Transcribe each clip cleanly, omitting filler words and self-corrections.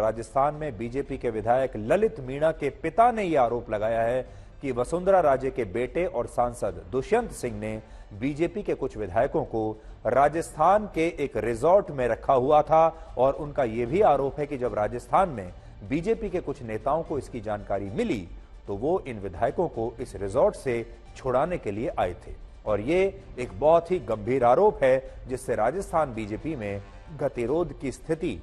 राजस्थान में बीजेपी के विधायक ललित मीणा के पिता ने यह आरोप लगाया है कि वसुंधरा राजे के बेटे और सांसद दुष्यंत सिंह ने बीजेपी के कुछ विधायकों को राजस्थान के एक रिजॉर्ट में रखा हुआ था और उनका यह भी आरोप है कि जब राजस्थान में बीजेपी के कुछ नेताओं को इसकी जानकारी मिली तो वो इन विधायकों को इस रिजॉर्ट से छुड़ाने के लिए आए थे। और ये एक बहुत ही गंभीर आरोप है जिससे राजस्थान बीजेपी में गतिरोध की स्थिति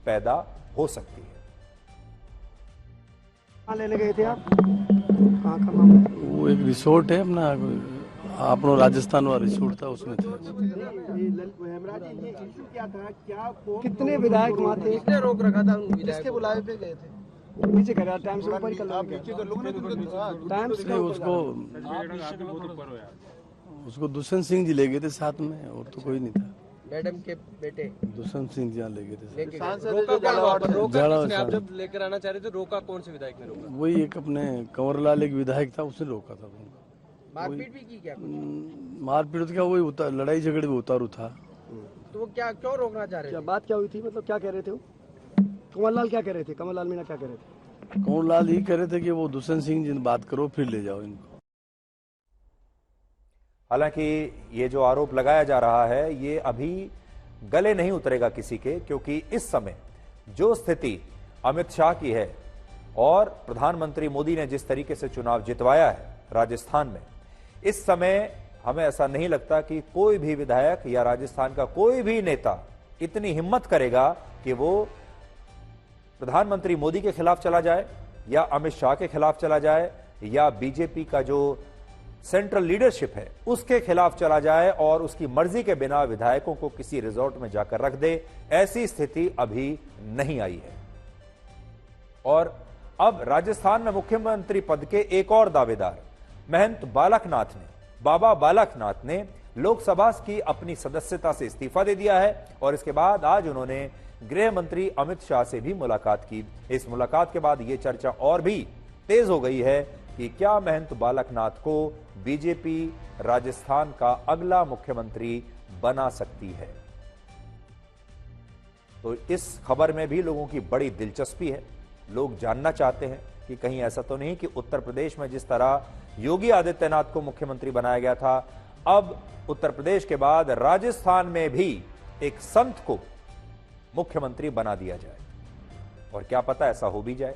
पैदा हो सकती है। कहाँ लेने गए थे आप? कहाँ का मामला? वो एक रिसोर्ट है अपना, अपनो राजस्थान वाला रिसोर्ट था, उसमें थे। कितने विधायक वहाँ थे? किसने रोक रखा था? किसके बुलावे पे गए थे? नीचे करा टाइम से ऊपर उसको दुष्यंत सिंह जी ले गए थे साथ में, और तो कोई नहीं था। मैडम के बेटे दुष्यंत सिंह जी ले गए थे। रोका आप जब लेकर आना चाह रहे थे, रोका कौन से विधायक ने रोका? वही एक अपने कंवरलाल एक विधायक था, उसने रोका था उनको। मारपीट भी की क्या? मारपीट तो क्या, वही लड़ाई झगड़े में उतारू था। तो वो क्या क्यों रोकना चाह रहे थे? बात क्या हुई थी, मतलब क्या कह रहे थे? कंवरलाल क्या कह रहे थे? कंवरलाल मीणा क्या कह रहे थे? कंवरलाल ही कह रहे थे कि वो दुष्यंत सिंह जी बात करो फिर ले जाओ इनको। हालांकि ये जो आरोप लगाया जा रहा है ये अभी गले नहीं उतरेगा किसी के, क्योंकि इस समय जो स्थिति अमित शाह की है और प्रधानमंत्री मोदी ने जिस तरीके से चुनाव जितवाया है राजस्थान में, इस समय हमें ऐसा नहीं लगता कि कोई भी विधायक या राजस्थान का कोई भी नेता इतनी हिम्मत करेगा कि वो प्रधानमंत्री मोदी के खिलाफ चला जाए या अमित शाह के खिलाफ चला जाए या बीजेपी का जो सेंट्रल लीडरशिप है उसके खिलाफ चला जाए और उसकी मर्जी के बिना विधायकों को किसी रिजॉर्ट में जाकर रख दे। ऐसी स्थिति अभी नहीं आई है। और अब राजस्थान में मुख्यमंत्री पद के एक और दावेदार महंत बाबा बालकनाथ ने लोकसभा की अपनी सदस्यता से इस्तीफा दे दिया है और इसके बाद आज उन्होंने गृह मंत्री अमित शाह से भी मुलाकात की। इस मुलाकात के बाद यह चर्चा और भी तेज हो गई है कि क्या महंत बालकनाथ को बीजेपी राजस्थान का अगला मुख्यमंत्री बना सकती है। तो इस खबर में भी लोगों की बड़ी दिलचस्पी है। लोग जानना चाहते हैं कि कहीं ऐसा तो नहीं कि उत्तर प्रदेश में जिस तरह योगी आदित्यनाथ को मुख्यमंत्री बनाया गया था, अब उत्तर प्रदेश के बाद राजस्थान में भी एक संत को मुख्यमंत्री बना दिया जाए। और क्या पता ऐसा हो भी जाए।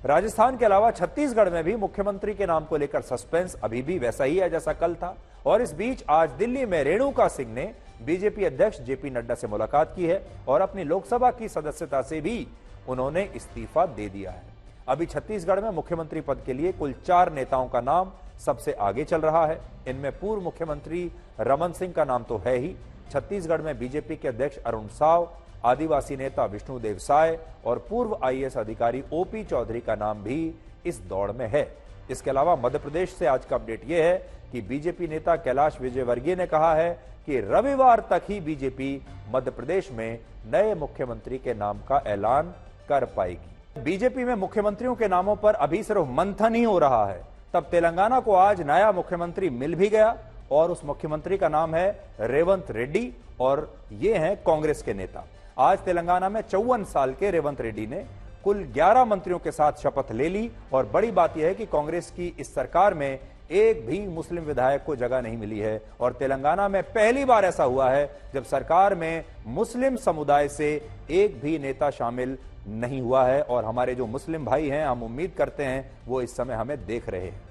राजस्थान के अलावा छत्तीसगढ़ में भी मुख्यमंत्री के नाम को लेकर सस्पेंस अभी भी वैसा ही है जैसा कल था। और इस बीच आज दिल्ली में रेणुका सिंह ने बीजेपी अध्यक्ष जेपी नड्डा से मुलाकात की है और अपनी लोकसभा की सदस्यता से भी उन्होंने इस्तीफा दे दिया है। अभी छत्तीसगढ़ में मुख्यमंत्री पद के लिए कुल 4 नेताओं का नाम सबसे आगे चल रहा है। इनमें पूर्व मुख्यमंत्री रमन सिंह का नाम तो है ही। छत्तीसगढ़ में बीजेपी के अध्यक्ष अरुण साव, आदिवासी नेता विष्णुदेव साय और पूर्व आईएएस अधिकारी ओपी चौधरी का नाम भी इस दौड़ में है। इसके अलावा मध्य प्रदेश से आज का अपडेट यह है कि बीजेपी नेता कैलाश विजयवर्गीय ने कहा है कि रविवार तक ही बीजेपी मध्य प्रदेश में नए मुख्यमंत्री के नाम का ऐलान कर पाएगी। बीजेपी में मुख्यमंत्रियों के नामों पर अभी सिर्फ मंथन ही हो रहा है, तब तेलंगाना को आज नया मुख्यमंत्री मिल भी गया और उस मुख्यमंत्री का नाम है रेवंत रेड्डी और ये हैं कांग्रेस के नेता। आज तेलंगाना में 54 साल के रेवंत रेड्डी ने कुल 11 मंत्रियों के साथ शपथ ले ली और बड़ी बात यह है कि कांग्रेस की इस सरकार में एक भी मुस्लिम विधायक को जगह नहीं मिली है और तेलंगाना में पहली बार ऐसा हुआ है जब सरकार में मुस्लिम समुदाय से एक भी नेता शामिल नहीं हुआ है। और हमारे जो मुस्लिम भाई हैं, हम उम्मीद करते हैं वो इस समय हमें देख रहे हैं।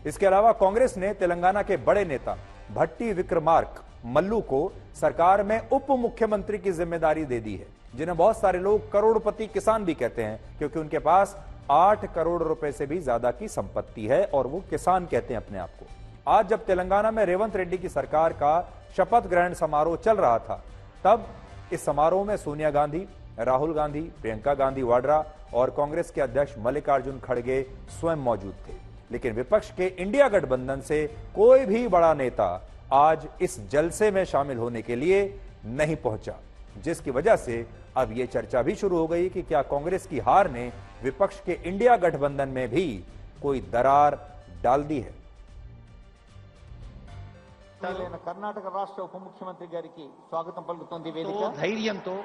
इसके अलावा कांग्रेस ने तेलंगाना के बड़े नेता भट्टी विक्रमार्क मल्लू को सरकार में उप मुख्यमंत्री की जिम्मेदारी दे दी है, जिन्हें बहुत सारे लोग करोड़पति किसान भी कहते हैं क्योंकि उनके पास 8 करोड़ रुपए से भी ज्यादा की संपत्ति है और वो किसान कहते हैं अपने आप को। आज जब तेलंगाना में रेवंत रेड्डी की सरकार का शपथ ग्रहण समारोह चल रहा था, तब इस समारोह में सोनिया गांधी, राहुल गांधी, प्रियंका गांधी वाड्रा और कांग्रेस के अध्यक्ष मल्लिकार्जुन खड़गे स्वयं मौजूद थे। लेकिन विपक्ष के इंडिया गठबंधन से कोई भी बड़ा नेता आज इस जलसे में शामिल होने के लिए नहीं पहुंचा, जिसकी वजह से अब यह चर्चा भी शुरू हो गई कि क्या कांग्रेस की हार ने विपक्ष के इंडिया गठबंधन में भी कोई दरार डाल दी है। कर्नाटक राष्ट्र उप मुख्यमंत्री गारिकी स्वागतं पलुकुतोंदी वेदिक ధైర్యంతో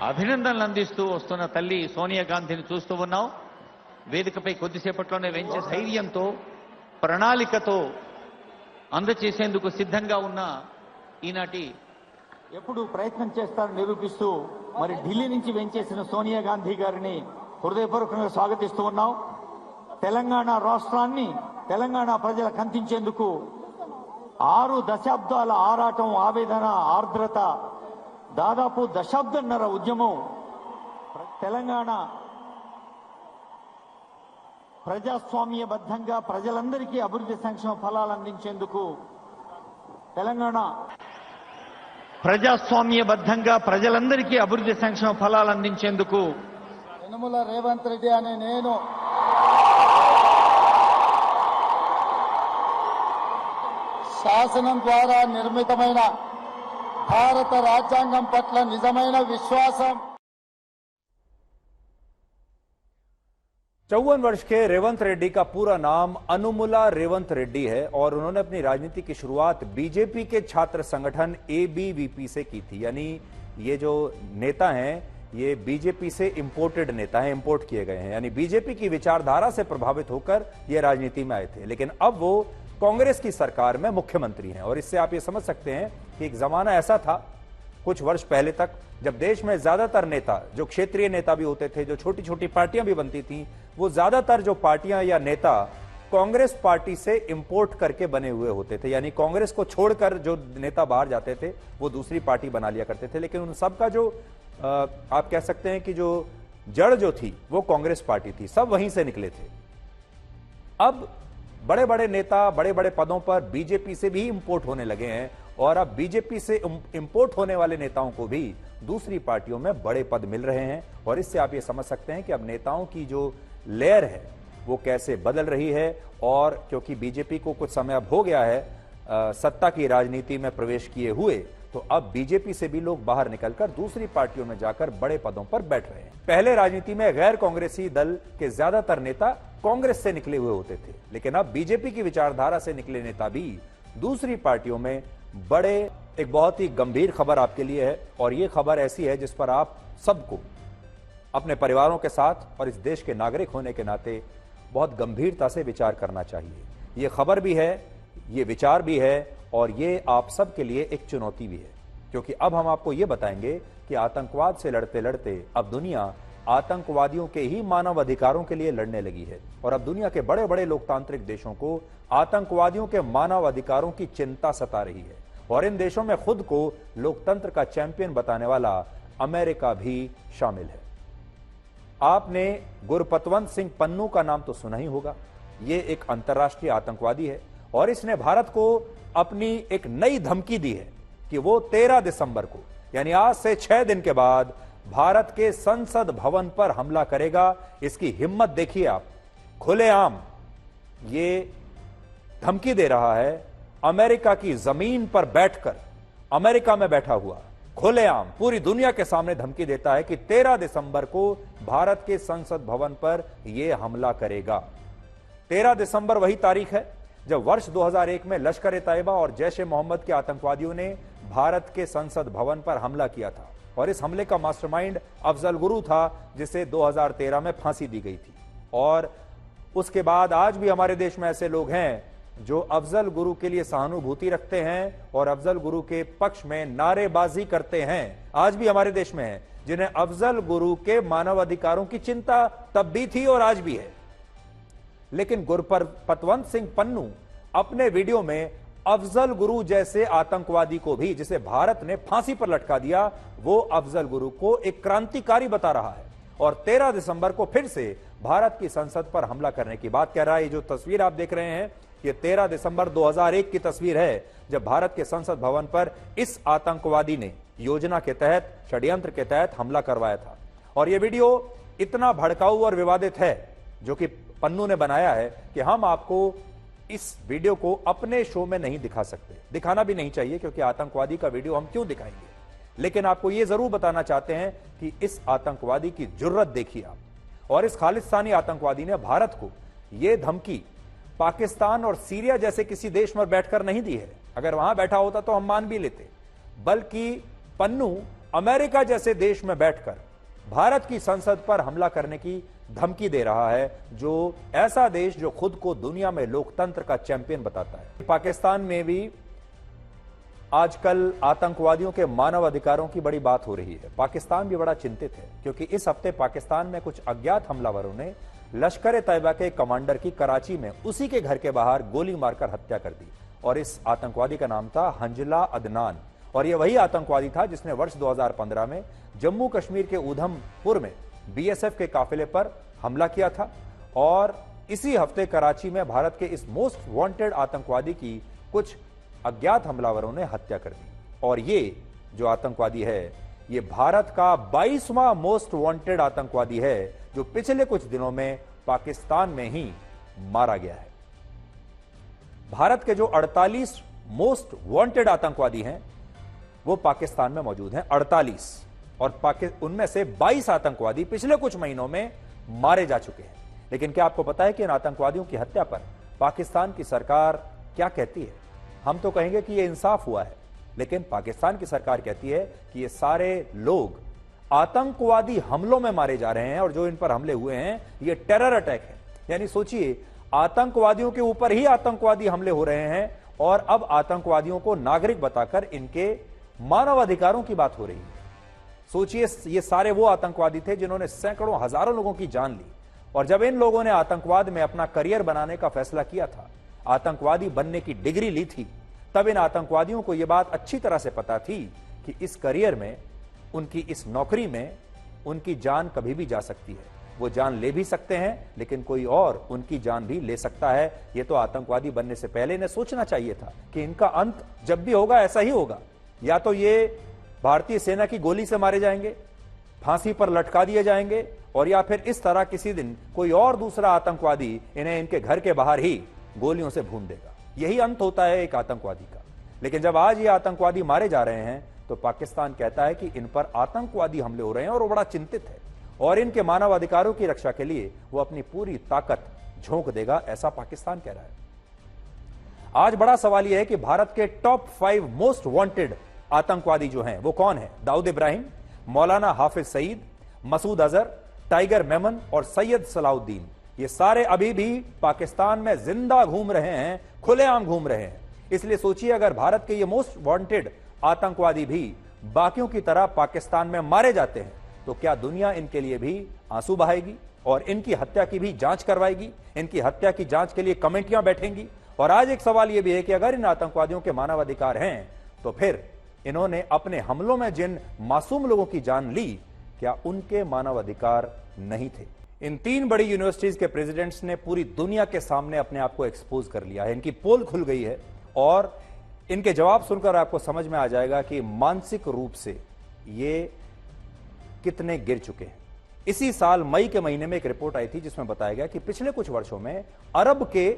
అభినందనలు అందిస్తూ వస్తున్న తల్లి సోనియా గాంధీని చూస్తూ ఉన్నాం. వేదికపై కొద్దిసేపట్లోనే వెంచే ధైర్యంతో ప్రణాళికతో అందచేసేందుకు సిద్ధంగా ఉన్న ఈనాటి ఎప్పుడు ప్రయత్నం చేస్తారని నిరూపిస్తూ మరి ఢిల్లీ నుంచి వెంచేసిన సోనియా గాంధీ గారిని హృదయపూర్వకంగా స్వాగతిస్తూ ఉన్నాం. తెలంగాణ రాష్ట్రాన్ని తెలంగాణ ప్రజలకు అందించేందుకు 6 దశాబ్దాల ఆరాటం, ఆవేదన, ఆర్ద్రత, దాదాపు దశాబ్దన్నర ఉద్యమం, తెలంగాణ ప్రజాస్వామ్యబద్ధంగా ప్రజలందరికీ అభివృద్ధి సంక్షేమ ఫలాలు అందించేందుకు తెలంగాణ ప్రజాస్వామ్యబద్ధంగా ప్రజలందరికీ అభివృద్ధి సంక్షేమ ఫలాలు అందించేందుకు యనమల రేవంత్ రెడ్డి అనే నేను శాసనం ద్వారా నిర్మితమైన భారత రాజ్యాంగం పట్ల నిజమైన విశ్వాసం. 54 वर्ष के रेवंत रेड्डी का पूरा नाम अनुमुला रेवंत रेड्डी है और उन्होंने अपनी राजनीति की शुरुआत बीजेपी के छात्र संगठन एबीवीपी से की थी। यानी ये जो नेता हैं ये बीजेपी से इंपोर्टेड नेता हैं, इंपोर्ट किए गए हैं। यानी बीजेपी की विचारधारा से प्रभावित होकर ये राजनीति में आए थे, लेकिन अब वो कांग्रेस की सरकार में मुख्यमंत्री हैं। और इससे आप ये समझ सकते हैं कि एक जमाना ऐसा था कुछ वर्ष पहले तक जब देश में ज्यादातर नेता, जो क्षेत्रीय नेता भी होते थे, जो छोटी छोटी पार्टियां भी बनती थी, वो ज्यादातर जो पार्टियां या नेता कांग्रेस पार्टी से इंपोर्ट करके बने हुए होते थे। यानी कांग्रेस को छोड़कर जो नेता बाहर जाते थे वो दूसरी पार्टी बना लिया करते थे। लेकिन उन सबका जो आप कह सकते हैं कि जो जड़ जो थी वो कांग्रेस पार्टी थी, सब वहीं से निकले थे। अब बड़े बड़े नेता बड़े बड़े पदों पर बीजेपी से भी इंपोर्ट होने लगे हैं और अब बीजेपी से इंपोर्ट होने वाले नेताओं को भी दूसरी पार्टियों में बड़े पद मिल रहे हैं। और इससे आप ये समझ सकते हैं कि अब नेताओं की जो लेयर है वो कैसे बदल रही है। और क्योंकि बीजेपी को कुछ समय अब हो गया है सत्ता की राजनीति में प्रवेश किए हुए, तो अब बीजेपी से भी लोग बाहर निकलकर दूसरी पार्टियों में जाकर बड़े पदों पर बैठ रहे हैं। पहले राजनीति में गैर कांग्रेसी दल के ज्यादातर नेता कांग्रेस से निकले हुए होते थे, लेकिन अब बीजेपी की विचारधारा से निकले नेता भी दूसरी पार्टियों में बड़े। एक बहुत ही गंभीर खबर आपके लिए है और यह खबर ऐसी है जिस पर आप सबको अपने परिवारों के साथ और इस देश के नागरिक होने के नाते बहुत गंभीरता से विचार करना चाहिए। यह खबर भी है, ये विचार भी है और ये आप सबके लिए एक चुनौती भी है, क्योंकि अब हम आपको ये बताएंगे कि आतंकवाद से लड़ते लड़ते अब दुनिया आतंकवादियों के ही मानव अधिकारों के लिए लड़ने लगी है। और अब दुनिया के बड़े बड़े लोकतांत्रिक देशों को आतंकवादियों के मानव अधिकारों की चिंता सता रही है और इन देशों में खुद को लोकतंत्र का चैंपियन बताने वाला अमेरिका भी शामिल है। आपने गुरपतवंत सिंह पन्नू का नाम तो सुना ही होगा। ये एक अंतर्राष्ट्रीय आतंकवादी है और इसने भारत को अपनी एक नई धमकी दी है कि वो 13 दिसंबर को, यानी आज से 6 दिन के बाद भारत के संसद भवन पर हमला करेगा। इसकी हिम्मत देखिए आप, खुलेआम ये धमकी दे रहा है। अमेरिका की जमीन पर बैठकर, अमेरिका में बैठा हुआ खुलेआम पूरी दुनिया के सामने धमकी देता है कि 13 दिसंबर को भारत के संसद भवन पर यह हमला करेगा। 13 दिसंबर वही तारीख है जब वर्ष 2001 में लश्कर-ए-तैयबा और जैश-ए-मोहम्मद के आतंकवादियों ने भारत के संसद भवन पर हमला किया था और इस हमले का मास्टरमाइंड अफजल गुरु था, जिसे 2013 में फांसी दी गई थी। और उसके बाद आज भी हमारे देश में ऐसे लोग हैं जो अफजल गुरु के लिए सहानुभूति रखते हैं और अफजल गुरु के पक्ष में नारेबाजी करते हैं। आज भी हमारे देश में हैं जिन्हें अफजल गुरु के मानव अधिकारों की चिंता तब भी थी और आज भी है। लेकिन गुरपतवंत सिंह पन्नू अपने वीडियो में अफजल गुरु जैसे आतंकवादी को भी, जिसे भारत ने फांसी पर लटका दिया, वो अफजल गुरु को एक क्रांतिकारी बता रहा है और 13 दिसंबर को फिर से भारत की संसद पर हमला करने की बात कह रहा है। ये जो तस्वीर आप देख रहे हैं ये 13 दिसंबर 2001 की तस्वीर है जब भारत के संसद भवन पर इस आतंकवादी ने योजना के तहत, षड्यंत्र के तहत हमला करवाया था। और यह वीडियो इतना भड़काऊ और विवादित है जो कि पन्नू ने बनाया है कि हम आपको इस वीडियो को अपने शो में नहीं दिखा सकते, दिखाना भी नहीं चाहिए, क्योंकि आतंकवादी का वीडियो हम क्यों दिखाएंगे। लेकिन आपको यह जरूर बताना चाहते हैं कि इस आतंकवादी की जुर्रत देखिए आप। और इस खालिस्तानी आतंकवादी ने भारत को यह धमकी पाकिस्तान और सीरिया जैसे किसी देश में बैठकर नहीं दी है। अगर वहां बैठा होता तो हम मान भी लेते, बल्कि पन्नू अमेरिका जैसे देश में बैठकर भारत की संसद पर हमला करने की धमकी दे रहा है, जो ऐसा देश जो खुद को दुनिया में लोकतंत्र का चैंपियन बताता है। पाकिस्तान में भी आजकल आतंकवादियों के मानव अधिकारों की बड़ी बात हो रही है। पाकिस्तान भी बड़ा चिंतित है क्योंकि इस हफ्ते पाकिस्तान में कुछ अज्ञात हमलावरों ने लश्कर-ए-तैयबा के कमांडर की कराची में उसी के घर के बाहर गोली मारकर हत्या कर दी और इस आतंकवादी का नाम था हंजला अदनान और यह वही आतंकवादी था जिसने वर्ष 2015 में जम्मू कश्मीर के उधमपुर में बीएसएफ के काफिले पर हमला किया था और इसी हफ्ते कराची में भारत के इस मोस्ट वांटेड आतंकवादी की कुछ अज्ञात हमलावरों ने हत्या कर दी और ये जो आतंकवादी है ये भारत का 22वां मोस्ट वांटेड आतंकवादी है जो पिछले कुछ दिनों में पाकिस्तान में ही मारा गया है। भारत के जो 48 मोस्ट वांटेड आतंकवादी हैं वो पाकिस्तान में मौजूद हैं 48 और उनमें से 22 आतंकवादी पिछले कुछ महीनों में मारे जा चुके हैं। लेकिन क्या आपको पता है कि इन आतंकवादियों की हत्या पर पाकिस्तान की सरकार क्या कहती है? हम तो कहेंगे कि यह इंसाफ हुआ है, लेकिन पाकिस्तान की सरकार कहती है कि ये सारे लोग आतंकवादी हमलों में मारे जा रहे हैं और जो इन पर हमले हुए हैं ये टेरर अटैक है। यानी सोचिए, आतंकवादियों के ऊपर ही आतंकवादी हमले हो रहे हैं और अब आतंकवादियों को नागरिक बताकर इनके मानवाधिकारों की बात हो रही है। सोचिए, ये सारे वो आतंकवादी थे जिन्होंने सैकड़ों हजारों लोगों की जान ली और जब इन लोगों ने आतंकवाद में अपना करियर बनाने का फैसला किया था, आतंकवादी बनने की डिग्री ली थी, तब इन आतंकवादियों को यह बात अच्छी तरह से पता थी कि इस करियर में, उनकी इस नौकरी में उनकी जान कभी भी जा सकती है। वो जान ले भी सकते हैं लेकिन कोई और उनकी जान भी ले सकता है। ये तो आतंकवादी बनने से पहले इन्हें सोचना चाहिए था कि इनका अंत जब भी होगा ऐसा ही होगा, या तो ये भारतीय सेना की गोली से मारे जाएंगे, फांसी पर लटका दिए जाएंगे, और या फिर इस तरह किसी दिन कोई और दूसरा आतंकवादी इन्हें इनके घर के बाहर ही गोलियों से भून देगा। यही अंत होता है एक आतंकवादी का। लेकिन जब आज ये आतंकवादी मारे जा रहे हैं तो पाकिस्तान कहता है कि इन पर आतंकवादी हमले हो रहे हैं और वो बड़ा चिंतित है और इनके मानव अधिकारों की रक्षा के लिए वो अपनी पूरी ताकत झोंक देगा, ऐसा पाकिस्तान कह रहा है। आज बड़ा सवाल यह है कि भारत के टॉप 5 मोस्ट वांटेड आतंकवादी जो हैं वो कौन है? दाऊद इब्राहिम, मौलाना हाफिज सईद, मसूद अजहर, टाइगर मेमन और सैयद सलाउद्दीन, ये सारे अभी भी पाकिस्तान में जिंदा घूम रहे हैं, खुलेआम घूम रहे हैं। इसलिए सोचिए, अगर भारत के ये मोस्ट वांटेड आतंकवादी भी बाकियों की तरह पाकिस्तान में मारे जाते हैं तो क्या दुनिया इनके लिए भी आंसू बहाएगी और इनकी हत्या की भी जांच करवाएगी? इनकी हत्या की जांच के लिए कमेटियां बैठेंगी। और आज एक सवाल यह भी है कि अगर इन आतंकवादियों के मानवाधिकार हैं तो फिर इन्होंने अपने हमलों में जिन मासूम लोगों की जान ली, क्या उनके मानवाधिकार नहीं थे? इन 3 बड़ी यूनिवर्सिटीज के प्रेसिडेंट्स ने पूरी दुनिया के सामने अपने आप को एक्सपोज कर लिया है। इनकी पोल खुल गई है और इनके जवाब सुनकर आपको समझ में आ जाएगा कि मानसिक रूप से ये कितने गिर चुके हैं। इसी साल मई के महीने में एक रिपोर्ट आई थी जिसमें बताया गया कि पिछले कुछ वर्षों में अरब के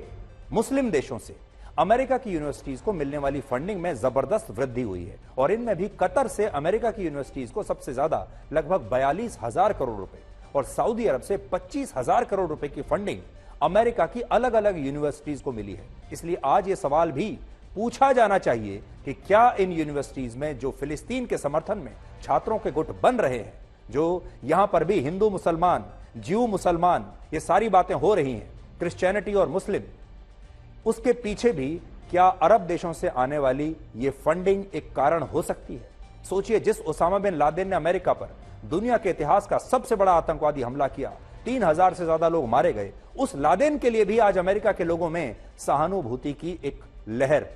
मुस्लिम देशों से अमेरिका की यूनिवर्सिटीज को मिलने वाली फंडिंग में जबरदस्त वृद्धि हुई है और इनमें भी कतर से अमेरिका की यूनिवर्सिटीज को सबसे ज्यादा लगभग 42,000 करोड़ रुपए और सऊदी अरब से 25,000 करोड़ रुपए की फंडिंग अमेरिका की अलग अलग यूनिवर्सिटीज को मिली है। इसलिए आज यह सवाल भी पूछा जाना चाहिए कि क्या इन यूनिवर्सिटीज में जो फिलिस्तीन के समर्थन में छात्रों के गुट बन रहे हैं, जो यहां पर भी हिंदू मुसलमान, ज्यू मुसलमान, ये सारी बातें हो रही हैं, क्रिश्चियनिटी और मुस्लिम, उसके पीछे भी क्या अरब देशों से आने वाली ये फंडिंग एक कारण हो सकती है? सोचिए, जिस ओसामा बिन लादेन ने अमेरिका पर दुनिया के इतिहास का सबसे बड़ा आतंकवादी हमला किया, 3,000 से ज्यादा लोग मारे गए, उस लादेन के लिए भी आज अमेरिका के लोगों में सहानुभूति की एक लहर